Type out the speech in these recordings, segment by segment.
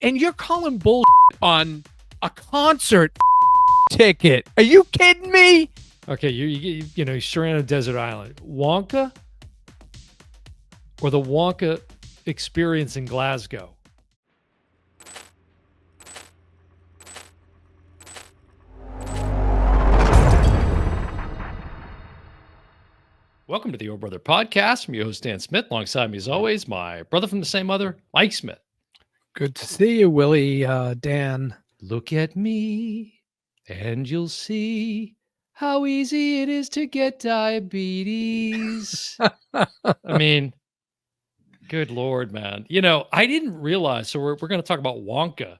and you're calling bull on a concert ticket. Are you kidding me? Okay, you're stranded on a desert island. Wonka or the Wonka experience in Glasgow? Welcome to the Old Brother Podcast. I'm your host, Dan Smith. Alongside me, as always, my brother from the same mother, Mike Smith. Good to see you, Willie, Dan. Look at me, and you'll see how easy it is to get diabetes. I mean, good Lord, man. I didn't realize. So we're going to talk about Wonka,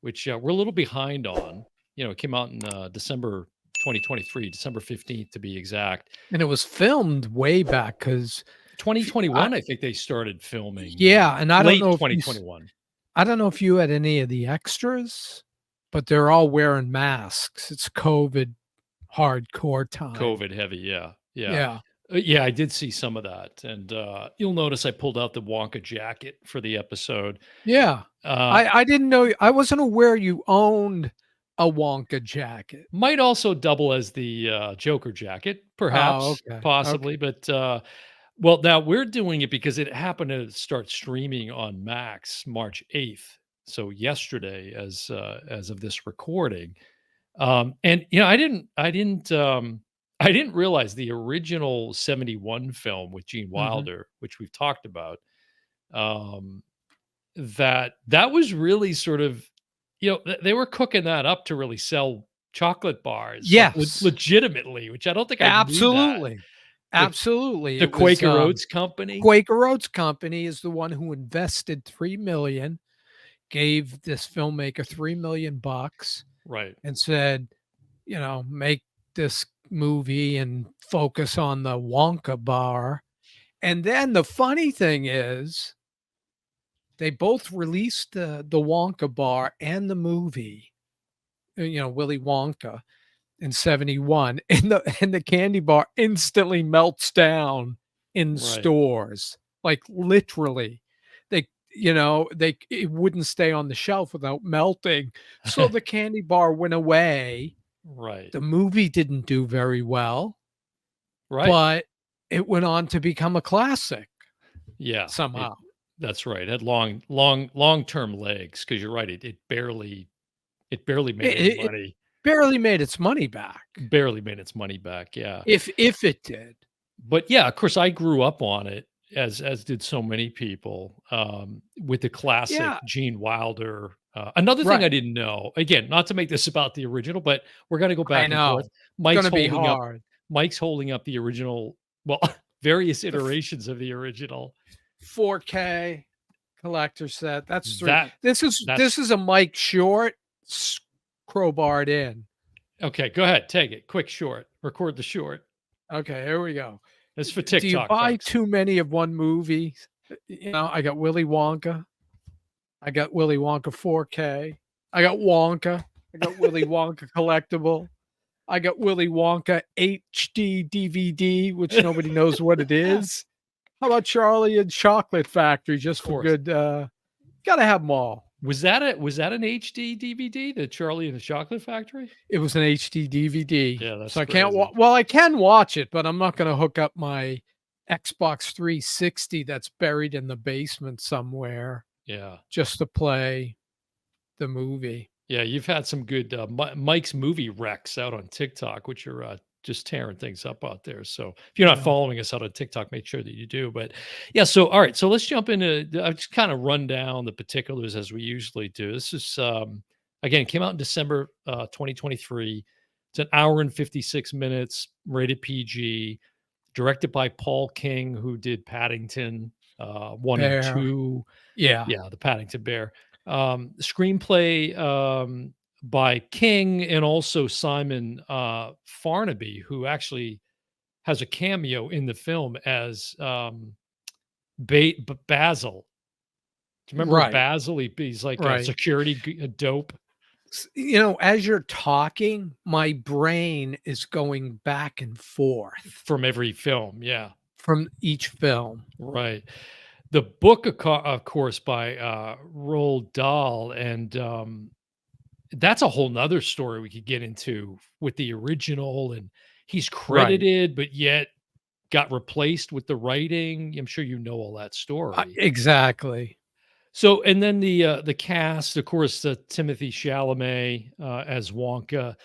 which we're a little behind on. It came out in December 2023, December 15th to be exact. And it was filmed way back because 2021, I think they started filming. Yeah, and I don't late know if 2021. I don't know if you had any of the extras, but they're all wearing masks. It's COVID hardcore time. COVID heavy, yeah. Yeah. Yeah, I did see some of that, and you'll notice I pulled out the Wonka jacket for the episode. Yeah. I didn't know. I wasn't aware you owned a Wonka jacket. Might also double as the Joker jacket, perhaps, possibly. Okay. But well, now we're doing it because it happened to start streaming on Max March 8th, so yesterday, as of this recording. And I didn't realize the original 71 film with Gene Wilder, which we've talked about, that was really sort of, they were cooking that up to really sell chocolate bars, like, Yes. legitimately, which I don't think I knew that. Absolutely. Absolutely. The Quaker Oats Company? Quaker Oats Company is the one who invested $3 million, gave this filmmaker $3 million bucks, Right. and said, make this movie and focus on the Wonka bar. And then the funny thing is, they both released the Wonka bar and the movie, Willy Wonka in 71, and the candy bar instantly melts down in stores, like literally. It wouldn't stay on the shelf without melting. So the candy bar went away. Right. The movie didn't do very well. Right. But it went on to become a classic. Yeah. Somehow. That's right. It had long-term legs, because you're right. It barely made any money. It barely made its money back. Barely made its money back, yeah. If it did. But yeah, of course, I grew up on it, as did so many people, with the classic Gene Wilder. Another thing I didn't know, again, not to make this about the original, but we're going to go back and forth. Mike's holding up the original, well, various iterations of the original 4K collector set. That's this is a Mike short crowbarred in. Okay, go ahead, take it. Quick short. Record the short. Okay, here we go. It's for TikTok. Do you buy folks. too many of one movie? I got Willy Wonka. I got Willy Wonka 4K. I got Wonka. I got Willy Wonka collectible. I got Willy Wonka HD DVD, which nobody knows what it is. How about Charlie and Chocolate Factory? Just for good. Gotta have them all. Was that an HD DVD? The Charlie and the Chocolate Factory? It was an HD DVD. Yeah, that's so crazy. I can watch it, but I'm not going to hook up my Xbox 360 that's buried in the basement somewhere. Yeah, just to play the movie. Yeah, you've had some good Mike's movie recs out on TikTok, which are just tearing things up out there. So if you're not following us out on TikTok, make sure that you do. But yeah, so all right, so let's jump into. I'll just kind of run down the particulars as we usually do. This is again, it came out in December 2023. It's an hour and 56 minutes, rated PG, directed by Paul King, who did Paddington 1 and 2. Yeah, the Paddington Bear. Screenplay by King and also Simon Farnaby, who actually has a cameo in the film as Basil. Do you remember Basil? He's like a security dope. As you're talking, my brain is going back and forth from every film. Yeah. From each film. Right. The book, of course, by Roald Dahl, and that's a whole nother story we could get into with the original. And he's Right. credited, but yet got replaced with the writing. I'm sure you know all that story. Exactly. So, and then the cast, of course, Timothy Chalamet as Wonka.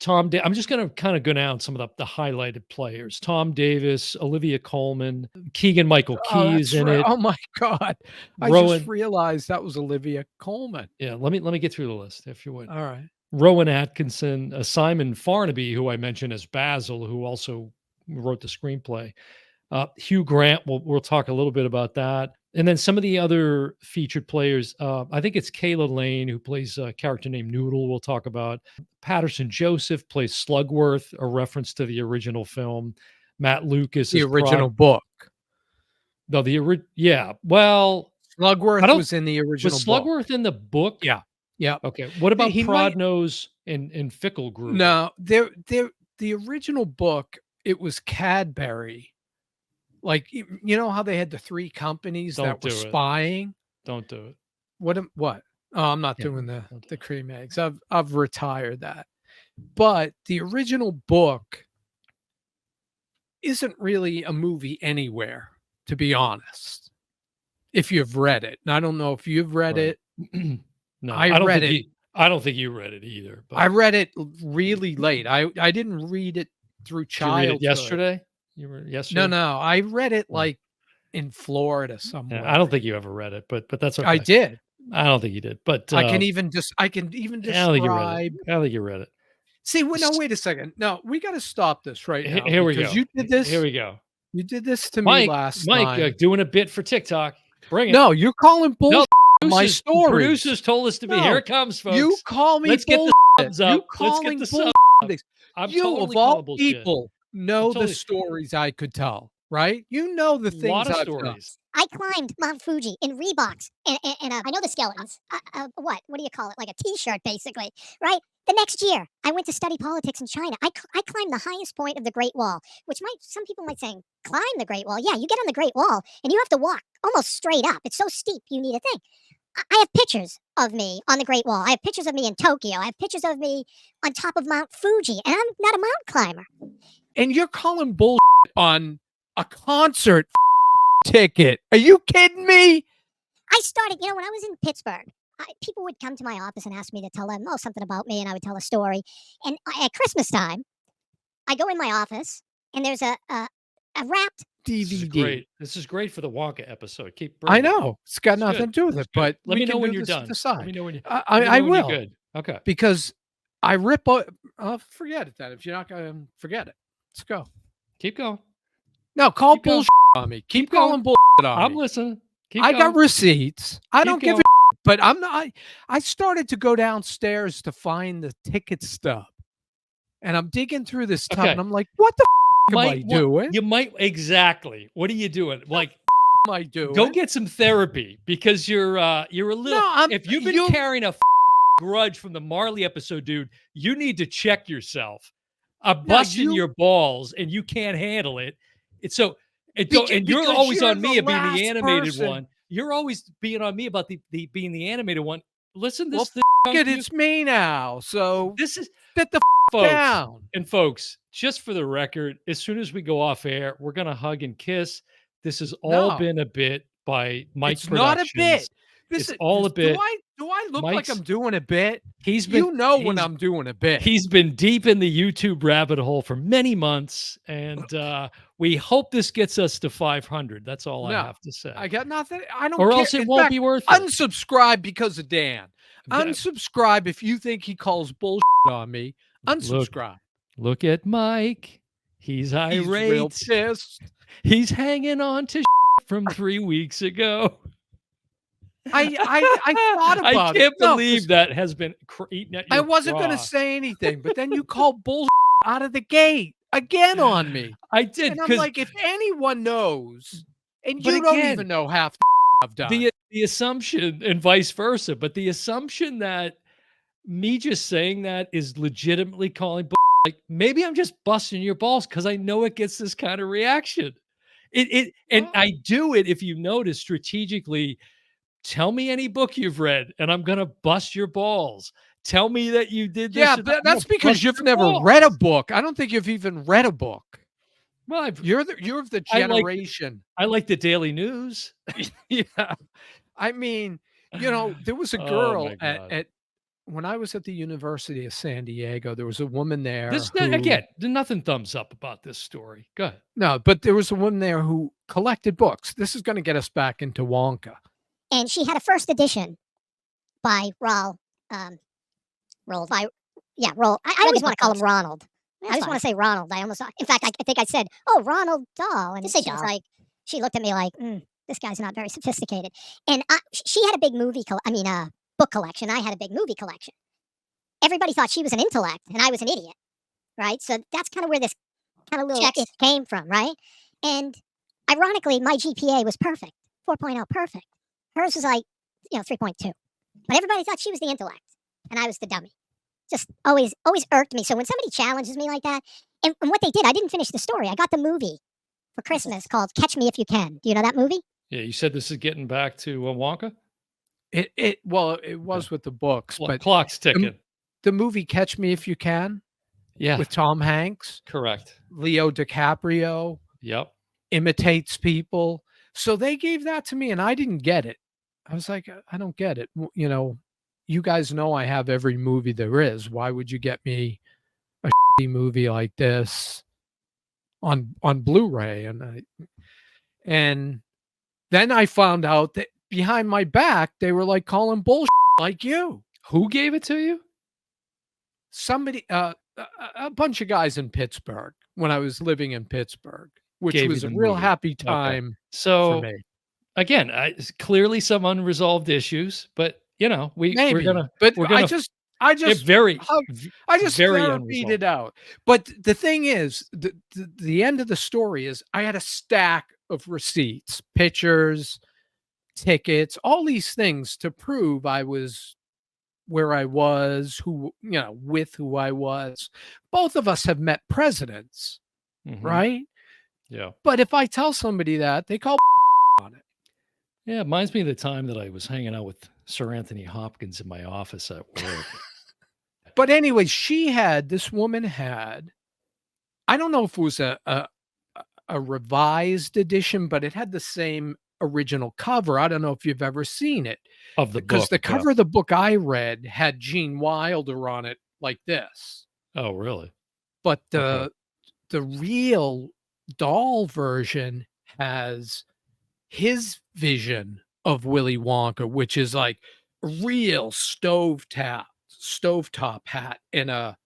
I'm just going to kind of go down some of the highlighted players. Tom Davis, Olivia Colman, Keegan Michael Oh, Key is that's in right. it. Oh my god. I just Rowan, realized that was Olivia Colman. yeah. Let me get through the list if you would. All right. Rowan Atkinson, Simon Farnaby, who I mentioned as Basil, who also wrote the screenplay. Hugh Grant, we'll talk a little bit about that. And then some of the other featured players, I think it's Kayla Lane, who plays a character named Noodle, we'll talk about. Patterson Joseph plays Slugworth, a reference to the original film. Matt Lucas The is original Prod. book. No, yeah. Well, I Slugworth don't. was in the Was original book. Slugworth in the book? Yeah. Yep. Okay. What about He might Prodnose and Ficklegruber? no, the original book, it was Cadbury. Like, you know how they had the 3 companies Don't that were do it. spying? Don't do it. What? Oh, I'm not Yeah. doing Don't do the it. cream eggs. I've retired that. But the original book isn't really a movie anywhere, to be honest, if you've read it. And I don't know if you've read Right. it. No, I read it I don't think you read it either, I but read it really late. I didn't read it through did you read it childhood. yesterday? You were No, yesterday? no, I read it, Mm. like, in Florida Yeah, I don't somewhere. think you ever read it, but that's I okay. did. I don't think you did, but, I can even I don't think you read it. describe I don't think you read it. see, well, no, S wait a second. No, we gotta stop this right he now Here we because go. Here we go. you did this to me last Mike, time. doing a bit for TikTok. Bring it. No, you're calling No, bullshit on my stories. producers told us to be, "Here No, it comes, you folks. call me Let's get the bullshit. subs You up. Let's get calling the bullshit subs on up." things. I'm You, of totally all calling bullshit. people, I'm know the totally stories I could tell, right? You know the lot things of I've done. stories. I climbed Mount Fuji in Reeboks and I know the skeletons. What? What do you call it? Like a T-shirt, basically, right? The next year, I went to study politics in China. I climbed the highest point of the Great Wall, which some people might say, climb the Great Wall. Yeah, you get on the Great Wall and you have to walk almost straight up. It's so steep, you need a thing. I have pictures of me on the Great Wall. I have pictures of me in Tokyo. I have pictures of me on top of Mount Fuji, and I'm not a mountain climber. And you're calling bullshit on a concert ticket. Are you kidding me? I started, when I was in Pittsburgh, people would come to my office and ask me to tell them, something about me, and I would tell a story. And at Christmas time, I go in my office, and there's a wrapped. This is DVD. great. This is great for the Wonka episode. Keep I bringing it. know. It's got It's nothing good. to do with It's it, good. but Let we me know can when do you're this to done. the Let side. me know when you I let me know I when you're will, good. Okay. because I rip o forget it then. If you're not gonna forget it. Let's go. Keep going. No, call Keep going. bullshit on me. Keep Keep going. calling bullshit on I'm me. listening. Keep I going. got receipts. I Keep don't give a going. but I'm not I started to go downstairs to find the ticket stub, and I'm digging through this tub, and Okay. I'm like, "What the am I doing? You might exactly. What are you doing? Like, Am I doing?" go get some therapy because you're a little. No, I'm If you've been you carrying a grudge from the Marley episode, dude, you need to check yourself. I'm no, busting you your balls, and you can't handle it. It's so. And you're because always you're on me the of being the last animated person. one. You're always being on me about the being the animated one. Listen, Well, this it, it's me now. So this is sit the folks down. and folks. Just for the record, as soon as we go off air, we're gonna hug and kiss. This has all No, been a bit by Mike it's not a Productions. bit. This It's is all a bit. do I look like Mike's I'm doing a bit? he's been You know when he's I'm doing a bit. he's been deep in the YouTube rabbit hole for many months, and we hope this gets us to 500. That's all I No, have to say. I got nothing. I don't Or care. else it In won't fact, be worth it. unsubscribe because of Dan. Th- Unsubscribe if you think he calls bullshit on me. Look, Unsubscribe. look at Mike. He's He's real irate. pissed. He's hanging on to from 3 weeks ago. I thought I about it. can't No, believe that has been eaten at your I wasn't going to craw. say anything, but then you called bullshit out of the gate again on me. I did And I'm because, like, if anyone knows, and but you don't again, even know half I've done. the assumption and vice versa, but the assumption that me just saying that is legitimately calling like maybe I'm just busting your balls because I know it gets this kind of reaction. And I do it, if you notice, strategically. Tell me any book you've read, and I'm gonna bust your balls. Tell me that you did this. Yeah, Or that, but I'm that's gonna bust because you've your never balls. read a book. I don't think you've even read a book. Well, You're of the generation. I like the Daily News. Yeah. I mean, there was a Oh girl my god. at when I was at the University of San Diego, there was a woman there This who again, nothing thumbs up about this story. Go ahead. no, but there was a woman there who collected books. This is gonna get us back into Wonka. And she had a first edition by Roald. Roald. I always want to call him Ronald. I always want to say Ronald. In fact, I think I said, "Oh, Ronald Dahl," and Just say she was Dahl. like, she looked at me like, "This guy's not very sophisticated." And she had a big book collection. I had a big movie collection. Everybody thought she was an intellect and I was an idiot, right? So that's kind of where this kind of little Checks. it came from, right? And ironically, my GPA was perfect, 4.0, perfect. Hers was like, 3.2. But everybody thought she was the intellect and I was the dummy. Just always irked me. So when somebody challenges me like that, and what they did, I didn't finish the story. I got the movie for Christmas called Catch Me If You Can. Do you know that movie? Yeah, you said this is getting back to Wonka. It was with the books, but Clock's ticking. the movie Catch Me If You Can Yeah, with Tom Hanks, correct. Leo DiCaprio Yep. imitates people. So they gave that to me and I didn't get it. I was like, I don't get it. You guys know I have every movie there is. Why would you get me a movie like this on Blu-ray? And then I found out that behind my back they were like calling bullshit like you. Who gave it to you? Somebody, a bunch of guys in Pittsburgh when I was living in Pittsburgh, which Gave you was a the real movie. happy time for So me. again, clearly some unresolved issues, but we're Maybe, gonna but we're I gonna just very I just very therapied it unresolved. out. But the thing is, the end of the story is I had a stack of receipts, pictures, tickets, all these things to prove I was where I was, with who I was. Both of us have met presidents, Mhm. right? Yeah. But if I tell somebody that, they call on it. Yeah, it reminds me of the time that I was hanging out with Sir Anthony Hopkins in my office at work. But anyway, this woman had, I don't know if it was a revised edition, but it had the same original cover. I don't know if you've ever seen it. Of the Because book. the cover of the book I read had Gene Wilder on it like this. Oh, really? But Okay. the real doll version has his vision of Willy Wonka, which is like a real stovetop hat and a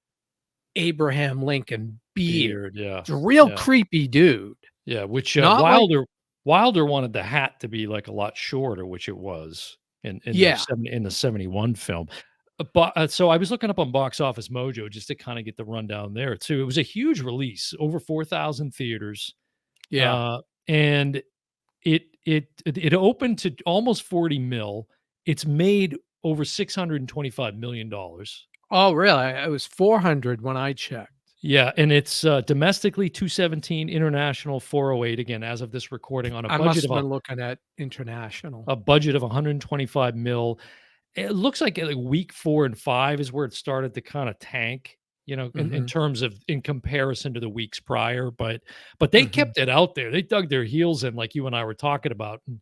Abraham Lincoln beard. Yeah. It's a real Yeah. creepy dude. Yeah, which Not like- Wilder wanted the hat to be like a lot shorter, which it was in Yeah. the 71 film. But so I was looking up on Box Office Mojo just to kind of get the rundown there too. It was a huge release, over 4,000 theaters. Yeah. And it opened to almost 40 mil. It's made over $625 million. Oh, really? It was 400 when I checked. Yeah, and it's domestically 217, international 408. Again, as of this recording, on a I must budget have of been looking at international. a budget of 125 mil. It looks like week 4 and 5 is where it started to kind of tank, in terms of in comparison to the weeks prior. But they kept it out there. They dug their heels in, like you and I were talking about. And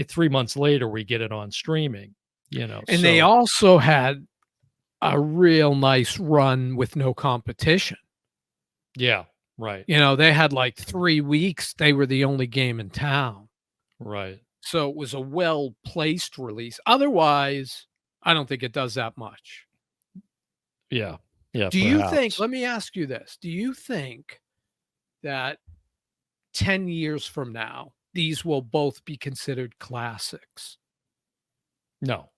3 months later, we get it on streaming. And they also had a real nice run with no competition. Yeah, right. They had like 3 weeks. They were the only game in town. Right. So it was a well-placed release. Otherwise, I don't think it does that much. Yeah. Yeah. Do you think, perhaps. let me ask you this. Do you think that 10 years from now, these will both be considered classics? No.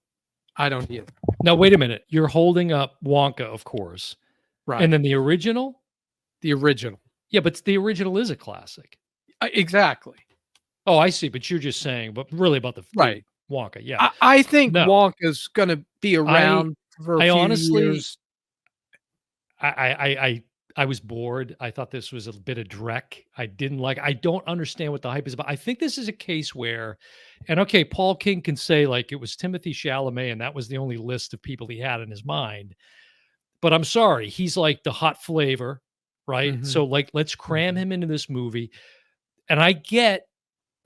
I don't either. Now, wait a minute. You're holding up Wonka, of course. Right. And then the original? The original. Yeah, but the original is a classic. Exactly. Oh, I see. But you're just saying, but really about the Right. Wonka. Yeah. I think No. Wonka's going to be around for a few honestly- years. I I was bored. I thought this was a bit of dreck. I don't understand what the hype is about. I think this is a case where, and okay, Paul King can say like it was Timothy Chalamet and that was the only list of people he had in his mind. But I'm sorry, he's like the hot flavor, right? Mhm, So like let's cram mhm. him into this movie. And I get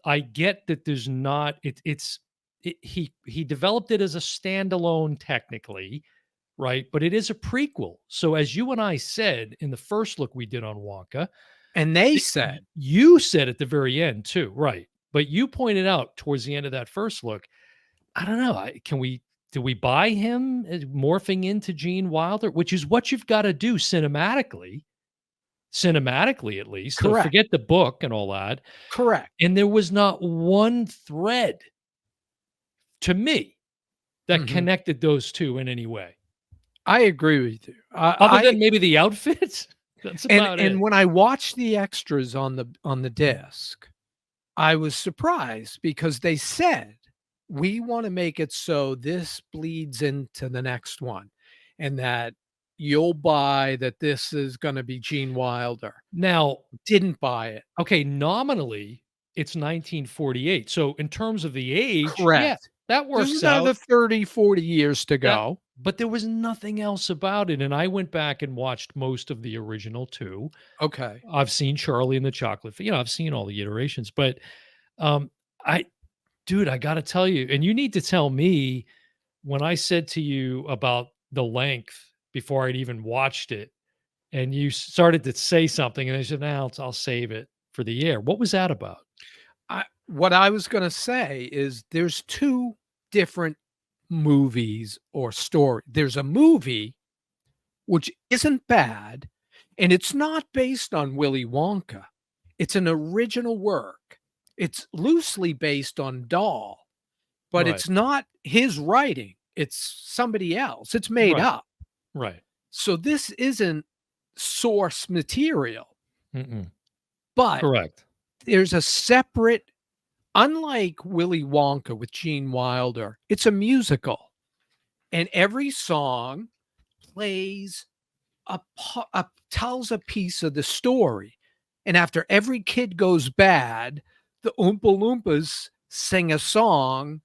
that there's not he developed it as a standalone technically, right? But it is a prequel. So as you and I said in the first look we did on Wonka, And they y said, you said at the very end too, right? But you pointed out towards the end of that first look, I don't know, do we buy him as morphing into Gene Wilder, which is what you've gotta do cinematically at least, correct, forget the book and all that, correct. and there was not one thread to me that Mhm. connected those 2 in any way, I agree with you. other than maybe the outfits. That's about And it. when I watched the extras on the Mhm. disc, I was surprised because they said, "We wanna make it so this bleeds into the next one, and that you'll buy that this is gonna be Gene Wilder." Now, Didn't buy it. okay, nominally, it's 1948, so in terms of the age, yeah, Correct. that There's works another out. 30, 40 years to That go. but there was nothing else about it, and I went back and watched most of the original too. Okay. I've seen Charlie and the Chocolate Fa I've seen all the iterations, but, um, I dude, I gotta tell you, and you need to tell me when I said to you about the length before I'd even watched it, and you started to say something, and I said, "Now I'll save it for the air." What was that about? What I was gonna say is there's 2 different movies or story. There's a movie which isn't bad, and it's not based on Willy Wonka. It's an original work. It's loosely based on Dahl, but Right, it's not his writing. It's somebody else. It's made right, up. right. So this isn't source material, Mm-mm. but Correct. there's a separate, unlike Willy Wonka with Gene Wilder, it's a musical, and every song plays tells a piece of the story, and after every kid goes bad, the Oompa Loompas sing a song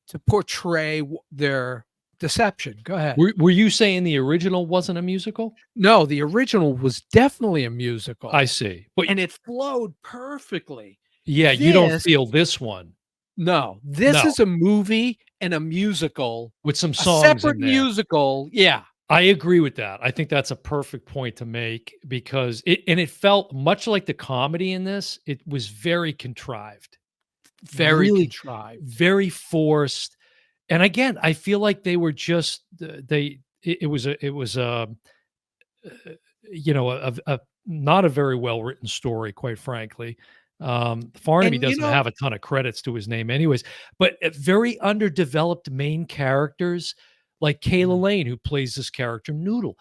to portray their deception. Go ahead. Were you saying the original wasn't a musical? No, the original was definitely a I musical, see. But and it flowed perfectly. yeah, you don't This feel this one. No, this No, is a movie and a musical, with some a songs separate in there. musical, yeah, I agree with that. I think that's a perfect point to make because it felt much like the comedy in this. It was very contrived, very really contrived. very forced. And again, I feel like they were just it was you know a not a very well written story, quite frankly. Farnaby And, doesn't have a ton of credits to his name, anyways, but very underdeveloped main characters like Kayla Mhm. Lane, who plays this character Noodle.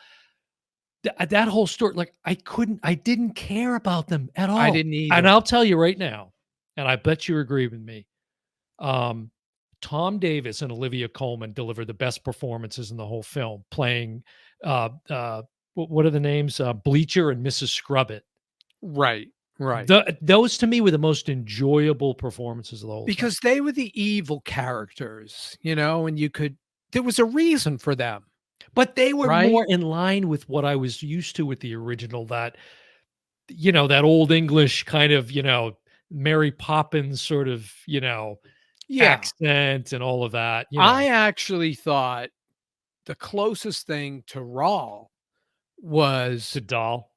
That whole story, like I didn't care about them at I all. didn't And either. I'll tell you right now, and I bet you agree with me. Um, Tom Davis and Olivia Colman delivered the best performances in the whole film, playing what are the names? Bleacher and Mrs. Scrubbit. Right, right. Those to me were the most enjoyable performances of the whole thing. Because they were the evil characters, and there was a reason for them, But they were right? more in line with what I was used to with the original, that that old English kind of, Mary Poppins sort of, Yeah. accent and all of that, I actually thought the closest thing to Rawl to was doll.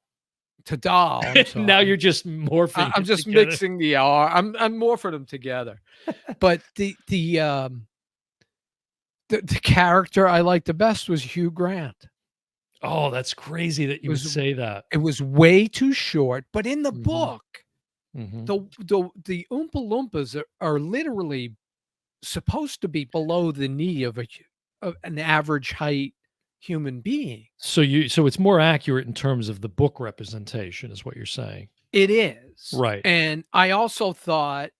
to Dahl, I'm Now sorry. you're just morphing I'm it just together. mixing the R I'm more for them together. But the character I liked the best was Hugh Grant. Oh, that's crazy that It you would was say that. it was way too short, but in the Mhm, book, mhm. the Oompa Loompas are literally supposed to be below the knee of an average height human being. So it's more accurate in terms of the book representation is what you're saying. It is, Right. and I also thought,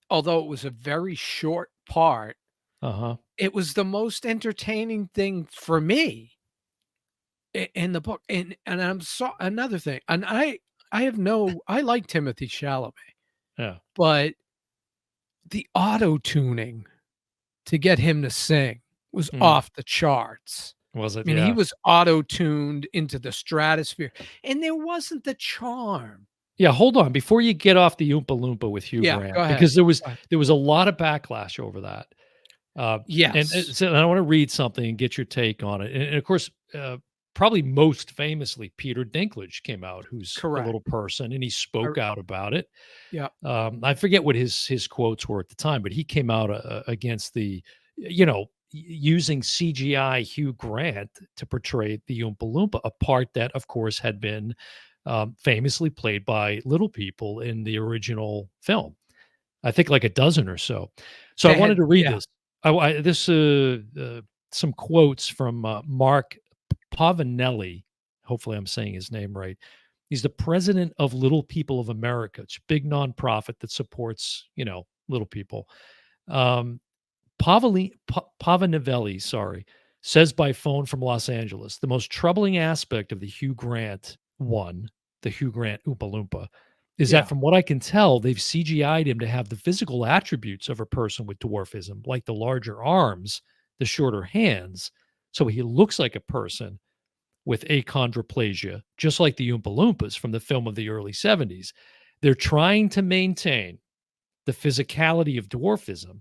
although it was a very short part, Uh-huh. it was the most entertaining thing for me. in the book, and I'm so another thing, and I like Timothy Chalamet, Yeah. but the auto-tuning to get him to sing was Mm. off the charts. Was I it? mean, he Yeah. was auto-tuned into the stratosphere, and there wasn't the charm. Yeah, hold on before you get off the Oompa Loompa with Hugh Yeah, Grant, go ahead. because there was Go ahead. there was a lot of backlash over that. And Yes, so I want to read something and get your take on it. And of course, probably most famously, Peter Dinklage came out, who's a correct. little person, and he I spoke out about it. Yeah, I forget what his quotes were at the time, but he came out against using CGI Hugh Grant to portray the Oompa Loompa, a part that, of course, had been famously played by little people in the original film. I think like a dozen or so. So I they wanted had to read yeah, this. Some quotes from Mark Pavanelli. Hopefully, I'm saying his name right. He's the president of Little People of America. It's a big nonprofit that supports, little people. Um, Pavanelli, sorry, says by phone from Los Angeles, the most troubling aspect of the Hugh Grant one, the Hugh Grant Oompa Loompa, is that yeah. from what I can tell, they've CGI'd him to have the physical attributes of a person with dwarfism, like the larger arms, the shorter hands. So he looks like a person with achondroplasia, just like the Oompa Loompas from the film of the early 70s. They're trying to maintain the physicality of dwarfism,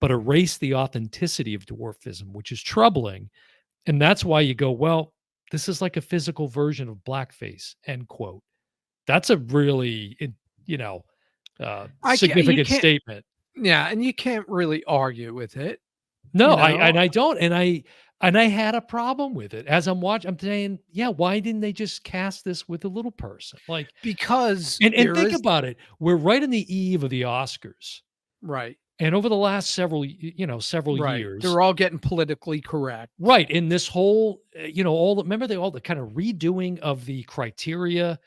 but erase the authenticity of dwarfism, which is troubling. And that's why you go, well, this is like a physical version of blackface, end quote. That's a really, You significant can't statement. yeah, and you can't really argue with it, No, you I know? and I don't, and I had a problem with it as I'm watching. I'm saying, yeah, why didn't they just cast this with a little person? Like, Because and there think is about it. We're right in the eve of the Oscars, right, and over the last several right. years, They're all getting politically correct. right, in this whole, all the remember all the kind of redoing of the criteria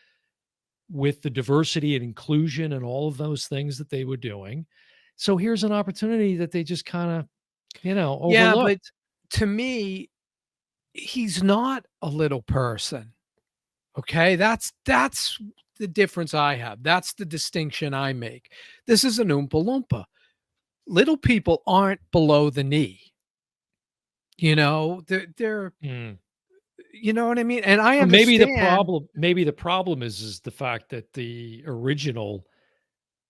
with the diversity and inclusion and all of those things that they were doing. So here's an opportunity that they just kind of, Yeah, but overlooked. to me, he's not a little person, okay? That's the difference I have. That's the distinction I make. This is an Oompa Loompa. Little people aren't below the knee, they're Mm. you know what I mean? And I Or maybe the understand. problem maybe the problem is the fact that the original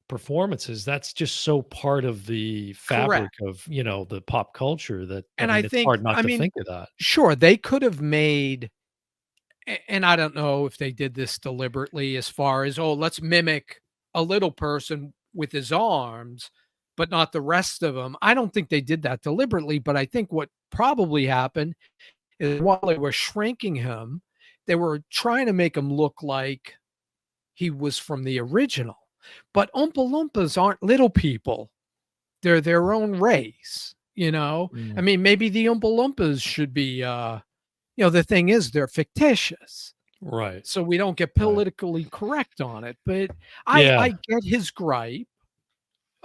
performances, that's just so part of the fabric Correct. of, the pop culture that, I And I mean, it's think hard not I to mean, think of that. sure, they could have made and I don't know if they did this deliberately as far as, "Oh, let's mimic a little person with his arms, but not the rest of him." I don't think they did that deliberately, but I think what probably happened is while they were shrinking him, they were trying to make him look like he was from the original. But Oompa Loompas aren't little people. They're their own race. I Mm. mean, maybe the Oompa Loompas should be, the thing is they're fictitious, Right, so we don't get right. politically correct on it, but Yeah. I get his gripe,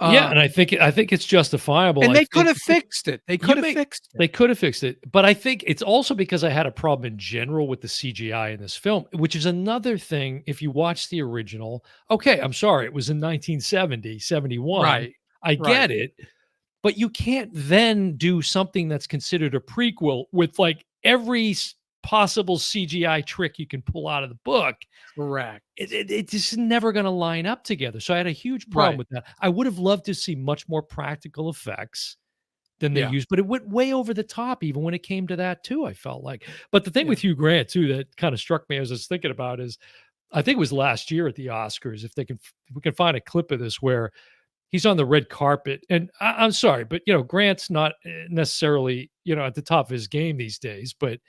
Yeah, and I um, think I think it's justifiable. and I they could think have fixed it. They you could have make fixed it. they could have fixed it, but I think it's also because I had a problem in general with the CGI in this film, which is another thing. If you watch the original, okay, I'm sorry, it was in 1970, 71. Right, I right, get it, but you can't then do something that's considered a prequel with like every possible CGI trick you can pull out of the book. correct. It just never going to line up together. So I had a huge problem Right, with that. I would have loved to see much more practical effects than they yeah, used, but it went way over the top even when it came to that too, I felt like. But the thing yeah, with Hugh Grant too that kind of struck me as I was thinking about is I think it was last year at the Oscars, if we can find a clip of this where he's on the red carpet and I'm sorry, but Grant's not necessarily, at the top of his game these days, but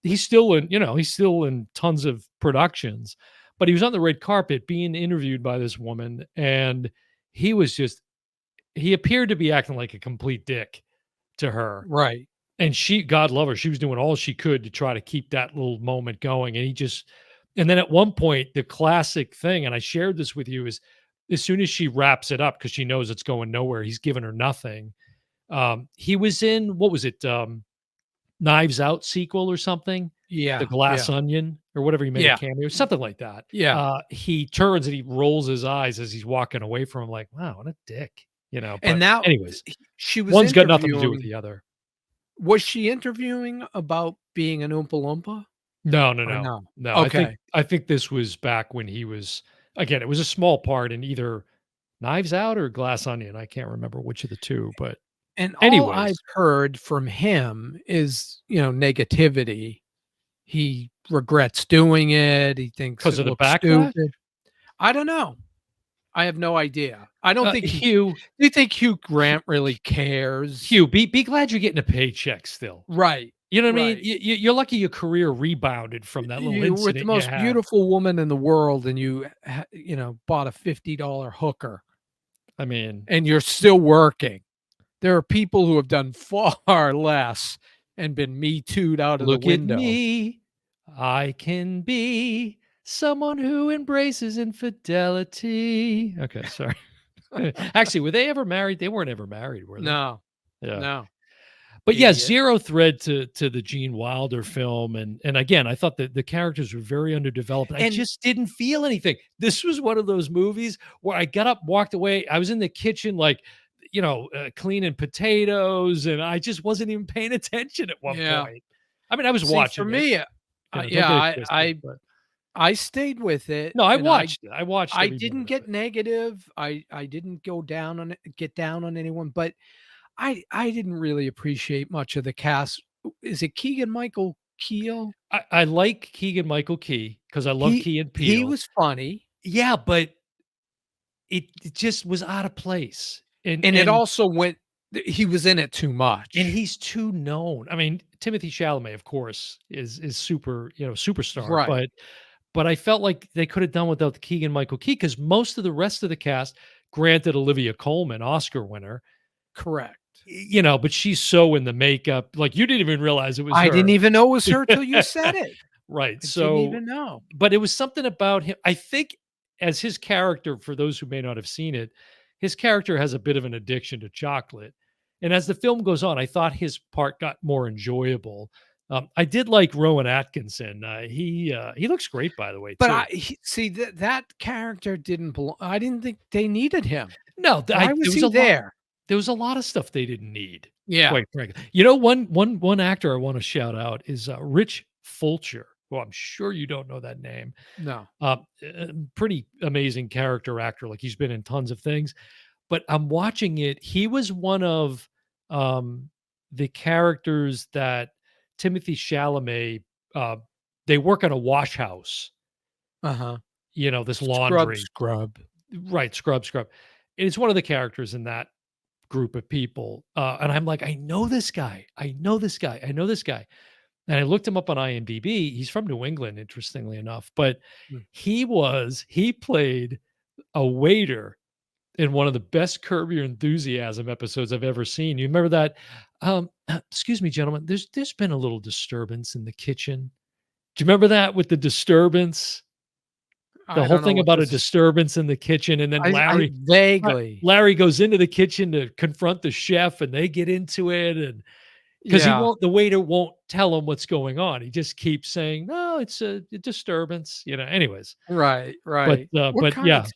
he's still in tons of productions. But he was on the red carpet being interviewed by this woman and he was just he appeared to be acting like a complete dick to her. right. And she, God love her, she was doing all she could to try to keep that little moment going. And then at one point, the classic thing, and I shared this with you, is as soon as she wraps it up, because she knows it's going nowhere, he's given her nothing. He was in, what was it? Knives Out sequel or something, The Yeah, Glass yeah, Onion or whatever, he made a yeah, cameo, something like that. yeah. He turns and he rolls his eyes as he's walking away from him like, "Wow, what a dick," And but now anyways, she was one's got nothing to do with interviewing. the other. Was she interviewing about being an Oompa Loompa No, no, or no. no? No, Okay. I think this was back when he was again, it was a small part in either Knives Out or Glass Onion, I can't remember which of the 2, but And all I've anyways, heard from him is, negativity. He regrets doing it. He thinks 'cause it of the looks backlash? stupid. I don't know. I have no idea. I don't think he Hugh do you think Hugh Grant really cares? Hugh, be glad you're getting a paycheck still. Right, You know what I mean? right. You're lucky your career rebounded from that little You were with the incident you most had. beautiful woman in the world and bought a $50 hooker I mean, and you're still working. There are people who have done far less and been Me Too'd out of the look at window. me. I can be someone who embraces infidelity. Okay, sorry. Actually, were they ever married? They weren't ever married, were they? No, Yeah. no, But yeah, idiot. zero thread to the Gene Wilder film, and again, I thought that the characters were very underdeveloped. I And just didn't feel anything. This was one of those movies where I got up, walked away. I was in the kitchen, like cleaning potatoes, and I just wasn't even paying attention at one yeah. point. I mean, I was See, for watching it. me, Don't yeah, get it twisted. I But I stayed with it no, I and I watched it. I watched I every didn't minute of get it. negative. I didn't get down on anyone, but I didn't really appreciate much of the cast. Is it Keegan Michael Keel? I like Keegan Michael Key because I love He Key and he Peele. was funny, Yeah, but it just was out of place, and and it and also went he was in it too And much. he's too known. I mean, Timothy Chalamet, of course, is super, superstar, Right, but I felt like they could have done without the Keegan Michael Key because most of the rest of the cast, granted Olivia Colman, Oscar winner, correct. but she's so in the makeup, like you didn't even realize it was I her. didn't even know it was her till you said it. Right. I didn't So, even know. but it was something about him. I think as his character, for those who may not have seen it, his character has a bit of an addiction to chocolate. And as the film goes on, I thought his part got more enjoyable. I did like Rowan Atkinson. He looks great, by the way, But too. see that character didn't belong. I didn't think they needed him. No, Why there was was a he lot. there? There was a lot of stuff they didn't need, Yeah, quite frankly. One actor I want to shout out is Rich Fulcher. Well, I'm sure you don't know that name. no. Pretty amazing character actor. Like he's been in tons of things. But I'm watching it. He was one of um, the characters that Timothy Chalamet. Uh, they work on a wash house. Uh-huh. This Scrub, laundry. scrub. Right, scrub. It's one of the characters in that group of people. And I'm like, I know this guy. I know this guy. I know this guy. And I looked him up on IMDb. He's from New England, interestingly enough. But Mm. he played a waiter in one of the best Curb Your Enthusiasm episodes I've ever seen. You remember that? Excuse me, gentlemen. There's been a little disturbance in the kitchen. Do you remember that with the disturbance? The I whole don't know thing what about a this disturbance in the kitchen, and then I vaguely. Larry goes into the kitchen to confront the chef, and they get into it, and because Yeah. the waiter won't tell him what's going on. He just keeps saying, "No, it's a disturbance." Anyways. Right, But right. What but kind of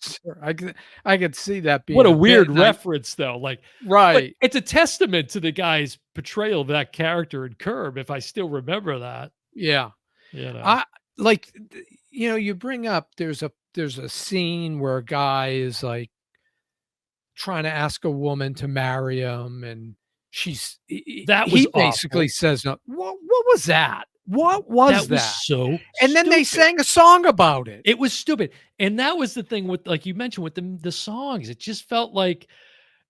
yeah, I could see that what being a a bit, weird and I reference though. Like, but right. it's a testament to the guy's portrayal of that character in Curb. If I still remember that, Yeah. you know, I like, you bring up there's a scene where a guy is, like, trying to ask a woman to marry him, and that was he basically awful. says, "No." What was that? What was That was that? so And then they stupid. sang a song about it. It was stupid. And that was the thing with, like you mentioned, with the songs. It just felt like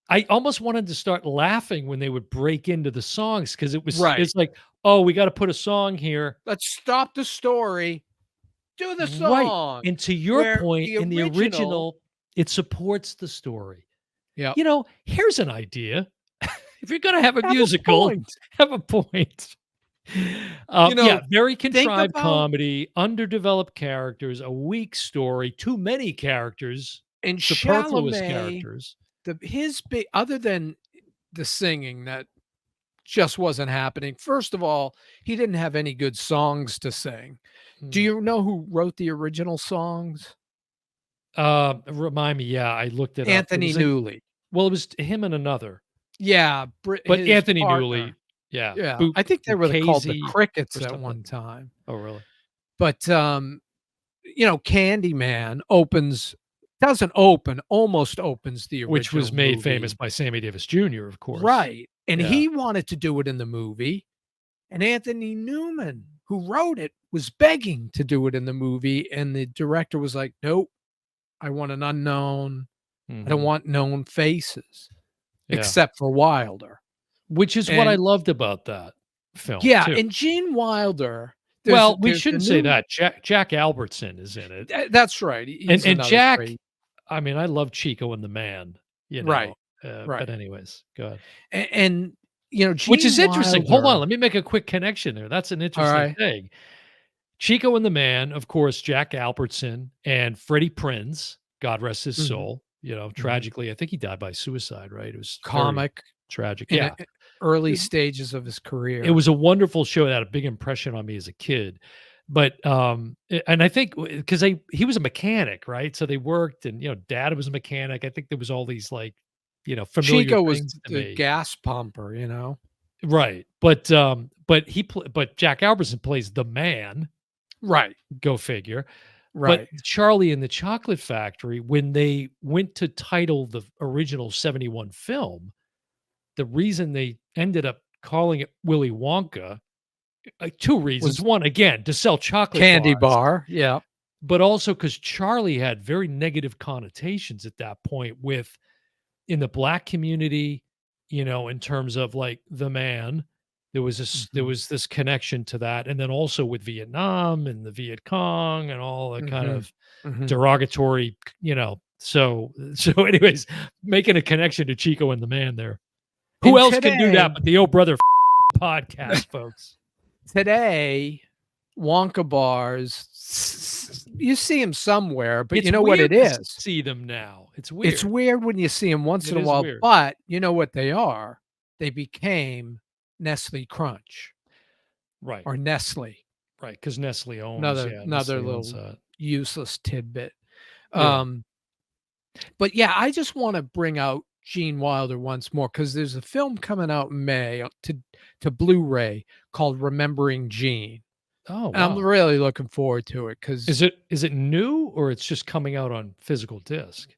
I almost wanted to start laughing when they would break into the songs because Right. it's like, oh, we got to put a song here. Let's stop the story. Do the Right. song. And to your Where point, the in the original. original, it supports the story. Yep. Here's an idea. If you're gonna have a Have a musical, point. have a point. You know, Yeah, very think contrived about comedy, underdeveloped characters, a weak story, too many characters, and superfluous Chalamet, characters. his big other than the singing that just wasn't happening. First of all, he didn't have any good songs to sing. Do Mm. you know who wrote the original songs? Remind me. Yeah, I looked it up. It Anthony was in Newley. well, it was him and another, Yeah, but his Anthony Newley, partner. yeah, Yeah, I think they were called the Bukasey Crickets or at something. one time. Oh, really? But, Candyman doesn't open, almost opens the Which was original made famous movie. by Sammy Davis Jr., of course. Right, and Yeah. he wanted to do it in the movie, and Anthony Newman, who wrote it, was begging to do it in the movie, and the director was like, "Nope, I want an unknown. I don't Mhm. want known faces, Yeah. except for Wilder." Which is what I And loved about that film yeah, too. and Gene Wilder, Well, we there's a shouldn't say new that. Jack Albertson is in it. that's right, he's And another Jack, great I mean, I love Chico and the Man, right, but right, anyways, go ahead. and, Which Gene is interesting. Hold on, Wilder let me make a quick connection there. That's an interesting alright, thing. Chico and the Man, of course, Jack Albertson and Freddie Prinze, God rest his mhm, soul, mhm, tragically, I think he died by suicide, right? It was very comic tragic. in Yeah. early stages of his It career. was a wonderful show that had a big impression on me as a kid. But and I think because he was a mechanic, right? So they worked, and dad was a mechanic. I think there was all these like, familiar Chico was things to the me. gas pumper, you know? Right. But Jack Albertson plays the man, Right, go figure. But right. Charlie and the Chocolate Factory, when they went to title the original 71 film, the reason they ended up calling it Willy Wonka, two reasons. Was One, again, to sell chocolate candy bars, bar, yeah, but also because Charlie had very negative connotations at that point with in the black community, in terms of like the man. There mhm, was this connection to that. And then also with Vietnam and the Viet Cong and all the kind mhm, of mhm, derogatory, so anyways, making a connection to Chico and the Man there. Who and else can do that today but the Oh Brother podcast, folks? today, Wonka bars, you see them somewhere, but you It's know what it weird to is? see them now. It's It's weird. weird when you see them once It in a is while, weird. but you know what they are? They became Nestle Crunch Right, or Nestle, right. Because another Nestle owns little that. useless tidbit. Yeah. Um, but yeah, I just wanna bring out Gene Wilder once more because there's a film coming out in May, to Blu-ray called Remembering Gene, Oh, and I'm wow. really looking forward to it because Is it new or it's just coming out on physical disc?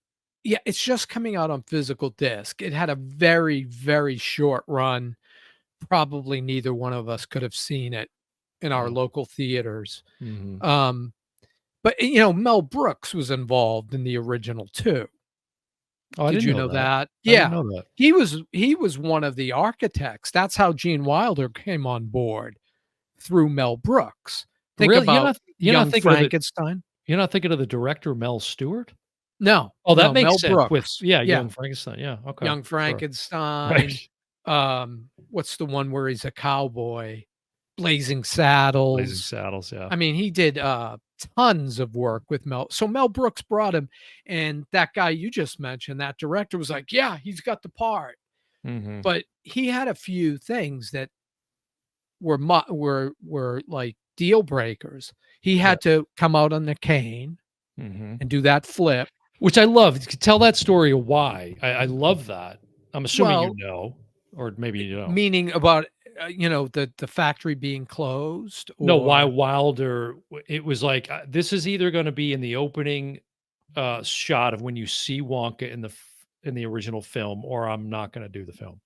yeah, it's just coming out on physical disc. It had a very, very short run. Probably neither one of us could have seen it in our Oh. local theaters. Mhm. Um, but, Mel Brooks was involved in the original too. Oh, I Did didn't you know know that. that? I didn't Yeah. know that. He was one of the architects. That's how Gene Wilder came on board, through Mel Brooks. Think Really? about You're not Young thinking of the Frankenstein? you're not thinking of the director Mel Stewart? No, Oh, that no, Mel makes sense with Brooks. yeah, Yeah, Young Frankenstein. Yeah, okay, Young sure. Right. Frankenstein, what's the one where he's a cowboy? Blazing Blazing Saddles. Saddles, yeah. I mean, he did, tons of work with Mel. So Mel Brooks brought him, and that guy you just mentioned, that director was like, "Yeah, he's got the part." Mhm. But he had a few things that were like deal breakers. He Yeah. had to come out on the cane Mhm. and do that flip. Which I love. Tell that story of why. I love that. I'm assuming you Well, know, or maybe you don't. meaning about, the factory being closed No, why or Wilder it was like, this is either gonna be in the opening, shot of when you see Wonka in the original film, or I'm not gonna do the film.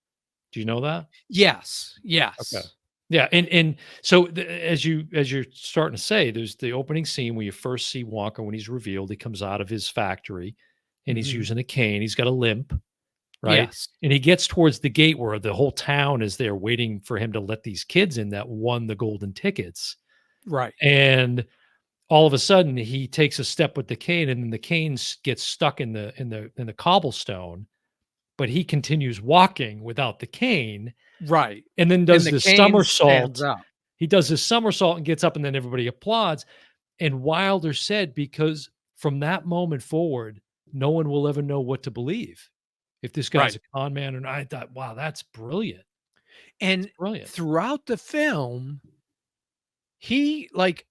Do you know that? yes, Okay. yes. Yeah, and so as you're starting to say, there's the opening scene where you first see Wonka when he's revealed. He comes out of his factory, and he's Mhm. using a cane. He's got a limp, right? Yes. And he gets towards the gate where the whole town is there waiting for him to let these kids in that won the golden tickets. Right. And all of a sudden, he takes a step with the cane, and then the cane gets stuck in the cobblestone. But he continues walking without the cane, Right. and then And does the this cane stands somersault. up. He does this somersault and gets up, and then everybody applauds. And Wilder said, because from that moment forward, no one will ever know what to believe if this guy's Right. a con man or not. I thought, wow, that's brilliant. And Brilliant. throughout the film, he like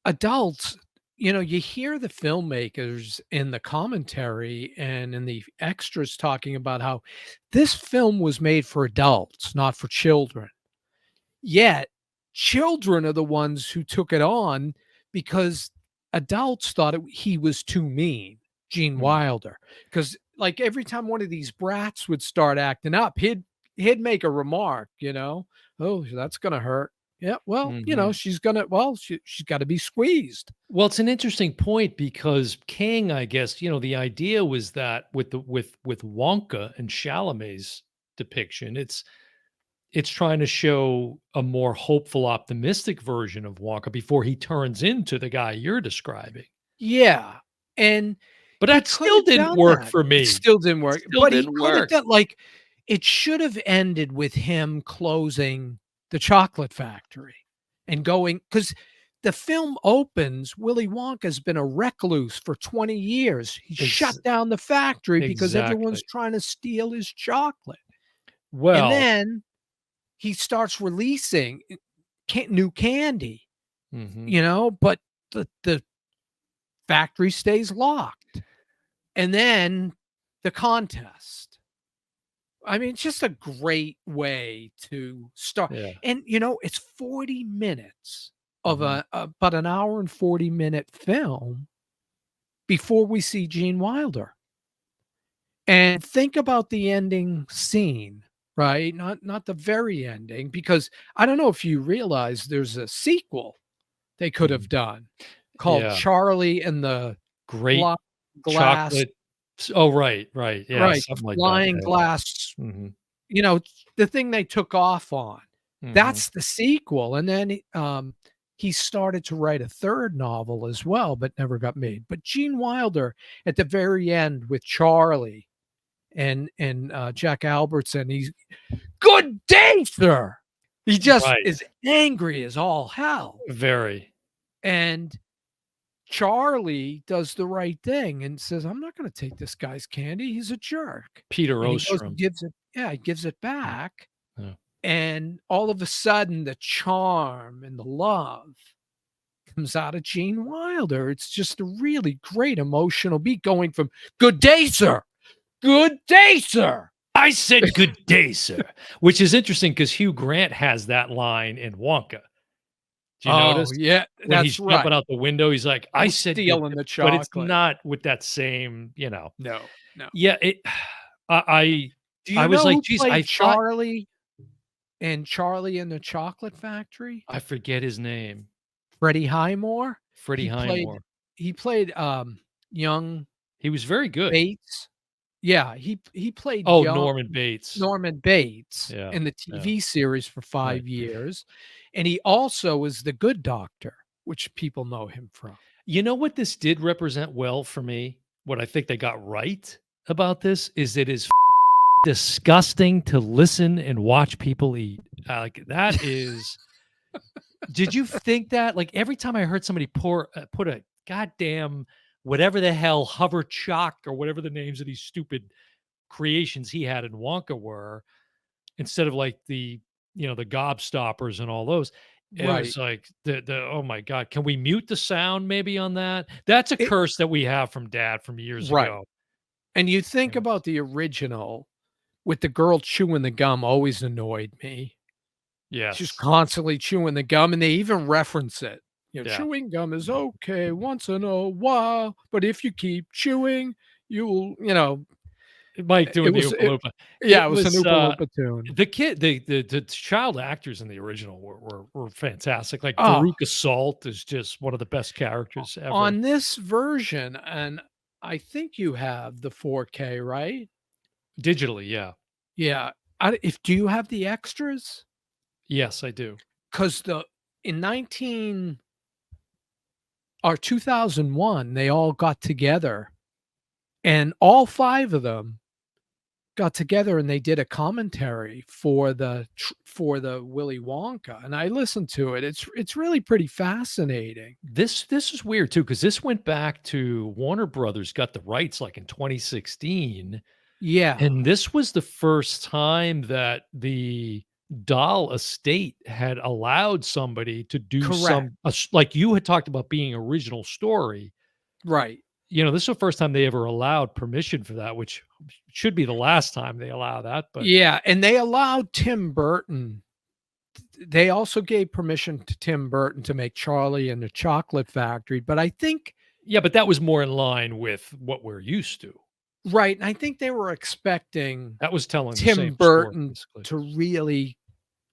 adults, you hear the filmmakers in the commentary and in the extras talking about how this film was made for adults, not for children. Yet, children are the ones who took it on because adults thought he was too mean, Gene Mm. Wilder. Because like every time one of these brats would start acting up, he'd make a remark, "Oh, that's gonna hurt." Yeah, well, Mhm. she's got to be squeezed. Well, it's an interesting point because King, I guess, the idea was that with Wonka and Chalamet's depiction, it's trying to show a more hopeful, optimistic version of Wonka before he turns into the guy you're describing. Yeah, and But he that could still have didn't done work that. for It me. still didn't It work, still but he didn't could have work. done it should have ended with him closing the chocolate factory and going because the film opens, Willy Wonka's been a recluse for 20 years. He shut Ex down the factory because everyone's exactly. trying to steal his chocolate, and Well, then he starts releasing new candy, mhm, but the factory stays locked. And then the contest. I mean, it's just a great way to start. yeah, And it's 40 minutes of mhm. about an hour and 40-minute film before we see Gene Wilder. And think about the ending scene, right? Not the very ending, because I don't know if you realize there's a sequel they could have Mhm. done called Yeah, Charlie and the great Fly Glass. chocolate oh, right, right, yeah, Right, the something like that, flying yeah, glass, mhm, you know, the thing they took off on. mhm. That's the sequel, and then, he started to write a 3rd novel as well, but never got made. But Gene Wilder, at the very end with Charlie and Jack Albertson, he's, "Good day, sir!" He just Right, is angry as all hell, very. and Charlie does the right thing and says, "I'm not gonna take this guy's candy, he's a jerk." Peter And he goes and Ostrom. gives it Mm, back, yeah. and all of a sudden, the charm and the love comes out of Gene Wilder. It's just a really great emotional beat going from, "Good day, sir. Good day, sir." I said, "Good day, sir," which is interesting because Hugh Grant has that line in Wonka. Do you Oh, notice? yeah, When that's he's jumping right. out the window, he's like, "I No said good stealing d" the but it's chocolate. not with that same, No, no. yeah, I Do I you was know like, who "Geez, I played thought" Charlie in Charlie and the Chocolate Factory? I forget his name. Freddie Highmore. Freddie He played Highmore. he played, young He was very good. Bates. Yeah, he played Oh, young Norman Bates. Norman Bates Yeah, in the yeah, TV series for right. 5 years, and he also was the Good Doctor, which people know him from. You know what this did represent well for me? What I think they got right about this is it is disgusting to listen and watch people eat. Like, that is did you think that? Like, every time I heard somebody put a goddamn whatever the hell, hover chalk or whatever the names of these stupid creations he had in Wonka were, instead of like the gobstoppers and all those, it Right. was like the oh my god, can we mute the sound maybe on that? That's a It curse that we have from dad from years right, ago. and you think Yeah. about the original with the girl chewing the gum always annoyed me. She's Yes. constantly chewing the gum, and they even reference it. Yeah. "Chewing gum is okay once in a while, but if you keep chewing, you'll" Mike it doing the was Oompa it Loompa. yeah, It it was an was, Oompa Loompa tune. the kid the child actors in the original were fantastic. Like, Oh, Veruca Salt is just one of the best characters ever. on this version, and I think you have the 4K, right? Digitally, yeah. Yeah. I if do you have the extras? Yes, I do. 'Cause in 19 or 2001, they all got together, and all 5 of them got together and they did a commentary for the Willy Wonka, and I listened to it. It's really pretty fascinating. This is weird too, because this went back to Warner Brothers got the rights, like, in 2016, Yeah. And this was the first time that the Dahl estate had allowed somebody to do Correct. like you had talked about being original story. Right. This is the first time they ever allowed permission for that, which should be the last time they allow that. But Yeah, and they allowed Tim Burton. They also gave permission to Tim Burton to make Charlie and the Chocolate Factory, but I think yeah, but that was more in line with what we're used to. right, and I think they were expecting That was telling the Tim same story, Burton basically. to really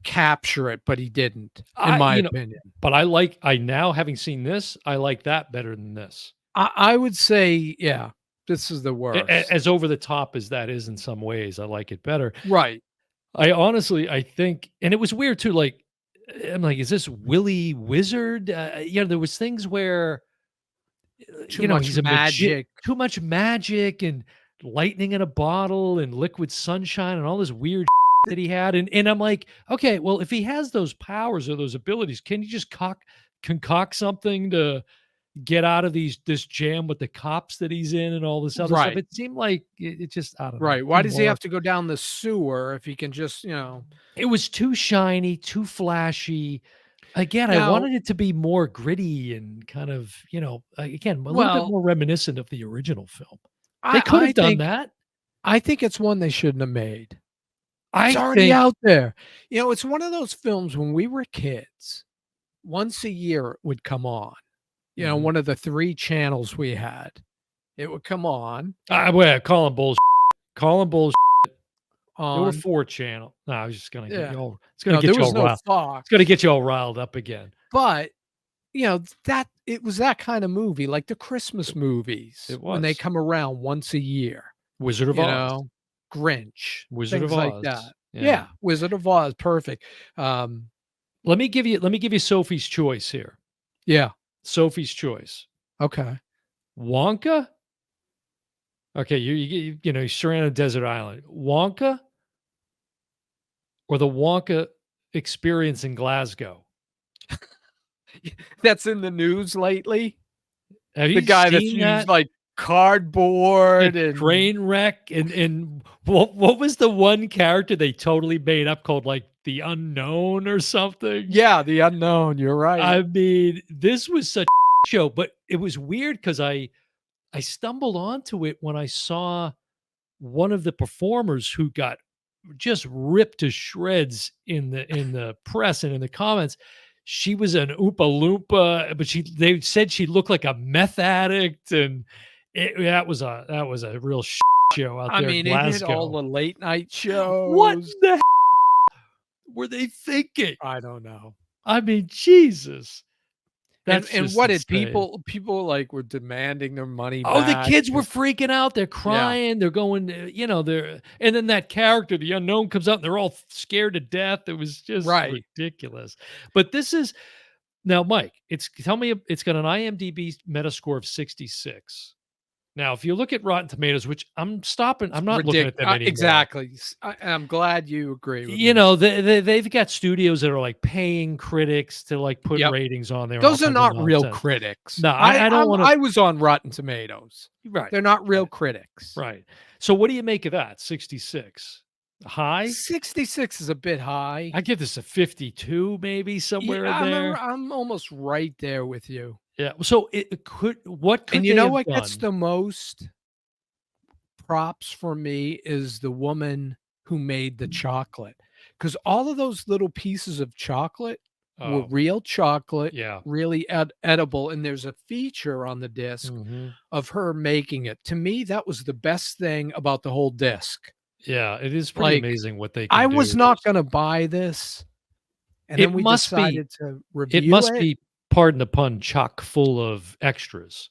capture it, but he didn't, in I my you know, opinion. but I now having seen this, I like that better than this. I would say, yeah, this is the worst. As over the top as that is in some ways, I like it better. Right. I think, and it was weird too. Like, I'm like, is this Willy Wizard? There was things where, Too much he's a magic. too much magic and lightning in a bottle and liquid sunshine and all this weird that he had. And I'm like, okay, well, if he has those powers or those abilities, can you just concoct something to get out of this jam with the cops that he's in and all this other stuff? Right. It seemed like it just, I don't know. Right. Why does he have to go down the sewer if he can just, It was too shiny, too flashy. Again, I Now wanted it to be more gritty and kind of, again, a little bit well, more reminiscent of the original film. They I could I have done think that. I think it's one they shouldn't have made. It's I already think out there. It's one of those films when we were kids, once a year it would come on. Mhm. One of the 3 channels we had. It would come on Well, call him bullshit. Call him bullshit. There were on 4 channel. No, I was just gonna get yeah. you all it's gonna No, get there you was all no riled. Fox, It's gonna get you all riled up again. but, that it was that kind of movie, like the Christmas movies It when they was. come around once a year, Wizard of you Oz. know? Grinch, Wizard of things like Oz. that. Yeah. Yeah, Wizard of Oz, perfect. Let me give you Sophie's choice here. Yeah, Sophie's choice. okay. Wonka? Okay, you're stranded on a desert island. Wonka or the Wonka experience in Glasgow? That's in the news lately? Have The you guy that's seen used, that? like, The cardboard and train wreck and what was the one character they totally made up called, like, the Unknown or something? yeah, the unknown, you're right. I mean, this was such a show, but it was weird because I stumbled onto it when I saw one of the performers who got just ripped to shreds in the press and in the comments. She was an Oompa Loompa, but they said she looked like a meth addict, and that was a real show out I there in mean, it hit all Glasgow. the late night What shows. the were they thinking? I don't know. I mean, Jesus, And that's and just what did insane. people, like, were demanding their money Oh, the back kids were and freaking out, they're yeah, crying, they're going, they're and then that character, the unknown, comes out and they're all scared to death. It was just right. ridiculous. But this is now, Mike, it's got an IMDb Metascore of 66. Now, if you look at Rotten Tomatoes, which I'm not looking at them anymore. Exactly. I'm glad you agree with me. They've got studios that are like paying critics to like put Yep. ratings on there and all Those are kinds of not real nonsense. critics. No, I don't want to. I was on Rotten Tomatoes. Right, They're not real right, critics. right. So, what do you make of that? 66 high? 66 is a bit high. I give this a 52, maybe somewhere in Yeah, there. I'm almost right there with you. Yeah. So, what And could you they know have what gets done? the most props for me is the woman who made the chocolate, because all of those little pieces of chocolate were Oh, real chocolate, yeah. really edible, and there's a feature on the disc Mhm. of her making it. To me, that was the best thing about the whole disc. Yeah, it is pretty Like, amazing what they I can was do. not gonna buy this, and then It we must be decided to it review must it. be, pardon the pun, chock full of extras.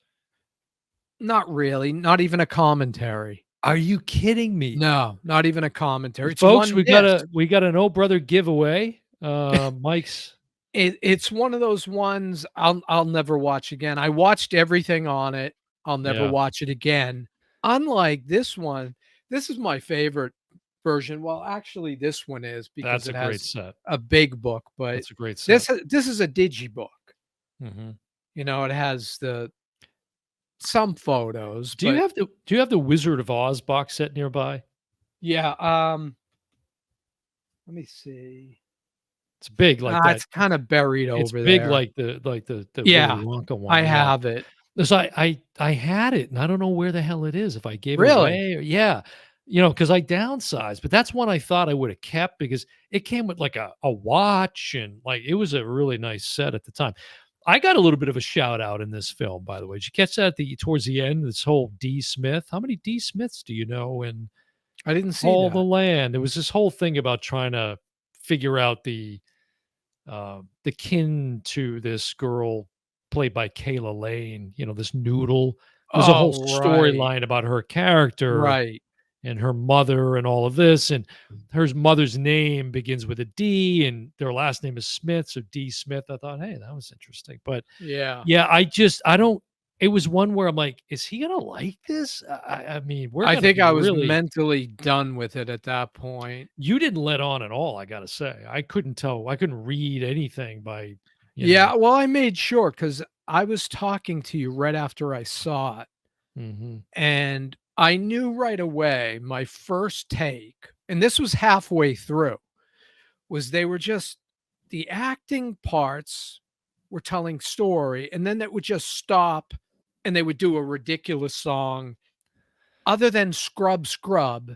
Not really, not even a commentary. Are you kidding me? No, not even a commentary. It's Folks, one disc. we got an Oh Brother giveaway. Mike's It's one of those ones I'll never watch again. I watched everything on it. I'll never yeah, watch it again. Unlike this one, this is my favorite version. Well, actually, this one is because that's it a great has set. a big book, but That's a great set. this is a digibook. Mhm. It has some photos, Do you but have the Wizard of Oz box set nearby? Yeah, let me see. It's big like that. It's kinda buried It's over big there. like the Willy Yeah, Wonka I one, yeah. have it. 'Cause I had it, and I don't know where the hell it is, if I gave it Really? away or yeah, because I downsized, but that's one I thought I woulda kept because it came with, like, a watch and, like, it was a really nice set at the time. I got a little bit of a shout out in this film, by the way. Did you catch that towards the end, this whole D. Smith? How many D. Smiths do you know in I didn't see all the that. land? There was this whole thing about trying to figure out the kin to this girl played by Kayla Lane, this noodle. There's a whole Oh, right, storyline about her character right. and her mother and all of this. And her mother's name begins with a D and their last name is Smith. So D Smith. I thought, hey, that was interesting. But Yeah. yeah, I don't, it was one where I'm like, is he going to like this? I mean, we're I going to think be I was really, mentally done with it at that point. you didn't let on at all. I got to say, I couldn't tell, I couldn't read anything by, you know, Yeah, well, I made sure because I was talking to you right after I saw it, mhm. and I knew right away my first take, and this was halfway through, was they were just the acting parts were telling story, and then it would just stop, and they would do a ridiculous song. Other than Scrub Scrub,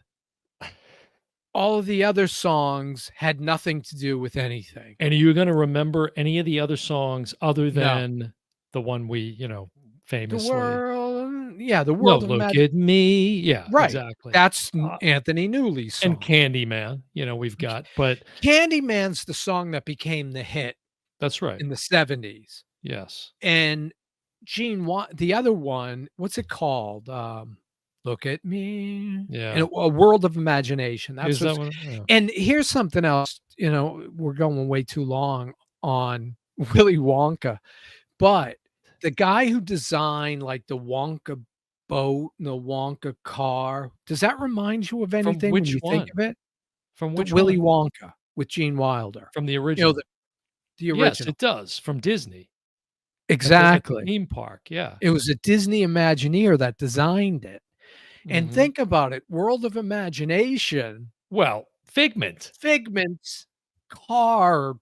all of the other songs had nothing to do with anything. And are you gonna remember any of the other songs other No. than the one we, The famously world yeah, the No, world of "Look imagine at me." Yeah, right. exactly. That's N Uh, Anthony Newley's and song. "Candyman," we've got, but Candyman's the song that became the hit that's right. in the '70s, Yes. and the other one, what's it called? Look at me, and Yeah. A World of Imagination, that's Is that what's one? Yeah. and here's something else, we're going way too long on Willy Wonka, but the guy who designed, like, the Wonka boat and the Wonka car, does that remind you of From anything when which you think one? of it? From The which Willy one? Wonka with Gene Wilder. From the You know, original? the Yes, original. it does, from Disney at the Exactly. theme park, yeah. It was a Disney Imagineer that designed it, and Mhm. think about it, World of Imagination, Well, Figment. Figment's car,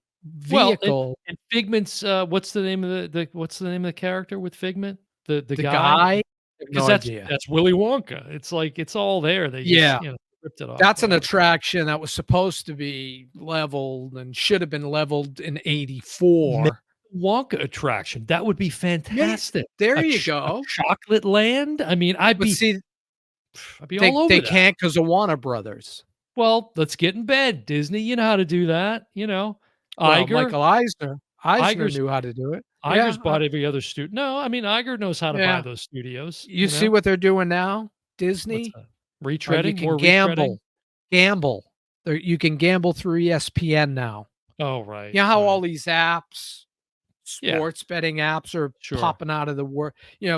Well, vehicle, and Figment's, what's the name of what's the name of the character with Figment? The the guy? guy, I have Because no idea. that's Willy Wonka. It's like it's all there. They just, Yeah. ripped it off, That's an whatever. attraction that was supposed to be leveled and should have been leveled in Make '84. a Wonka attraction. That would be May fantastic. there A you ch a go. chocolate land? I mean, I'd But be see, I'd be all they over that. can't 'cause of Warner Brothers. Well, let's get in bed, Disney. You know how to do that, Well, Iger Michael Eisner Iger's knew how to do it. Iger's Yeah, bought every other no, I mean, Iger knows how to buy yeah. those studios, You see what they're doing now, What's Disney? that? You Retreading? can More retreading? gamble. You can gamble through ESPN now. Oh, right, You know how right. all these apps, Yeah, sports betting apps are sure. popping out of the work,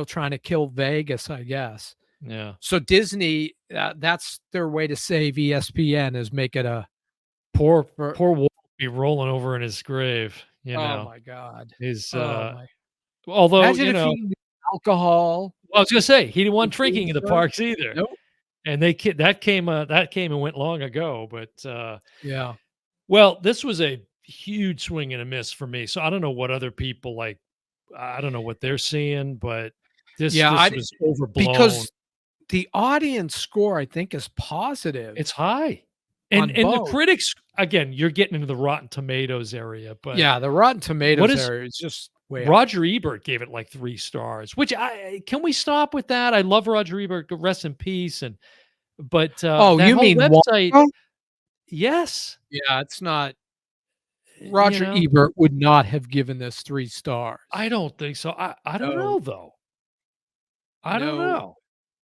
trying to kill Vegas, I guess. Yeah. So Disney, that's their way to save ESPN is make it a Poor for poor Walt be rolling over in his grave, oh my god. His, Oh my although, imagine if he knew alcohol well, I was gonna say, he didn't would want be drinking in the served. parks either, Nope. and that came and went long ago, but, Yeah. well, this was a huge swing and a miss for me, so I don't know what other people, like I don't know what they're seeing, but Yeah, this was overblown. because the audience score, I think, is positive It's high, on and the both. critics again, you're getting into the Rotten Tomatoes area, but Yeah, the Rotten what Tomatoes is area is just way up. Roger Ebert gave it like 3 stars, which can we stop with that? I love Roger Ebert, rest in peace, but, Oh, that you whole mean website Wonka? yes, Yeah, it's not you Roger know, Ebert would not have given this 3 I stars. don't think so. I don't No, know, though. I don't no, know.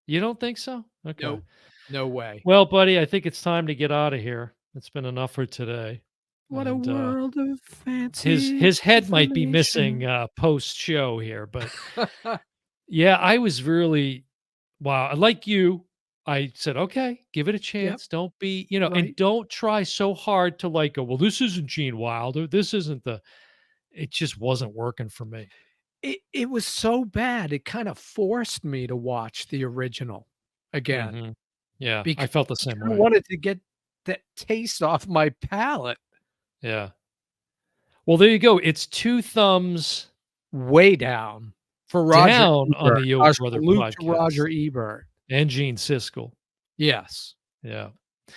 You don't think so? Okay. nope, no way. Well, buddy, I think it's time to get out of here. It's been enough for today, What a and, world of his fancy his head might be missing, information. post-show here, but yeah, I was really wow, like you, I said, "Okay, give it a Yep, chance. Don't be" and right. don't try so hard to, like, go, "Well, this isn't Gene Wilder. This isn't the" it just wasn't working for me. It was so bad, it kinda forced me to watch the original again. Mhm. Yeah, I because felt the same I way. wanted to get that taste off my palate. Yeah. Well, there you go. It's 2 thumbs Way down for Roger down on Ebert. the O Our Brother salute to podcast Roger Ebert. and Gene Siskel. Yes. Yeah.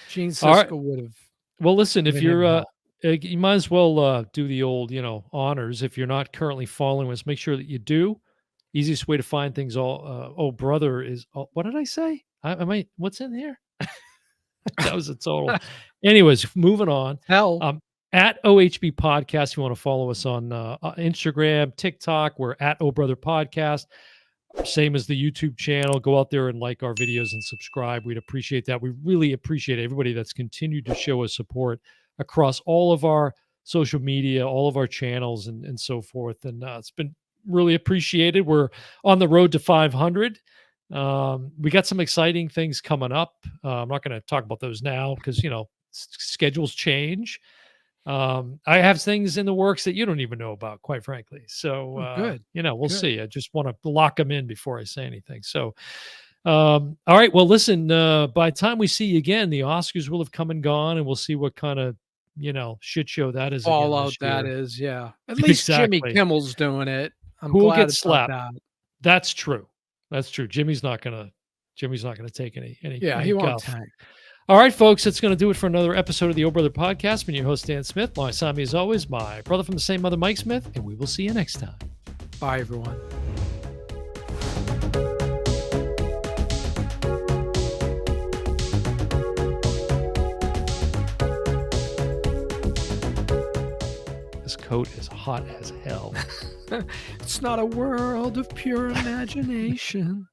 Gene All right. Siskel would have Well, listen, if been you're, in hell. you might as well do the old, honors. If you're not currently following us, make sure that you do. Easiest way to find things oh, brother is, what did I say? What's in here? That was a total. Anyways, moving on. Hell. At OHB Podcast, you want to follow us on Instagram, TikTok. We're at Oh Brother Podcast. Same as the YouTube channel. Go out there and like our videos and subscribe. We'd appreciate that. We really appreciate everybody that's continued to show us support across all of our social media, all of our channels, and so forth. And it's been really appreciated. We're on the road to 500. We got some exciting things coming up. I'm not going to talk about those now because, schedules change. I have things in the works that you don't even know about, quite frankly. So, Good. we'll Good. see. I just want to lock them in before I say anything. So, all right. Well, listen, by the time we see you again, the Oscars will have come and gone, and we'll see what kind of, shit show that is again Fallout this that year. is, yeah. At least Jimmy Exactly. Kimmel's doing it. I'm Who will glad get about slapped? that. That's true. That's true. Jimmy's not gonna take any Yeah, any he won't guff. tank. All right, folks, that's going to do it for another episode of the Oh Brother Podcast. I'm your host, Dan Smith. Alongside me, as always, my brother from the same mother, Mike Smith, and we will see you next time. Bye, everyone. This coat is hot as hell. It's not a world of pure imagination.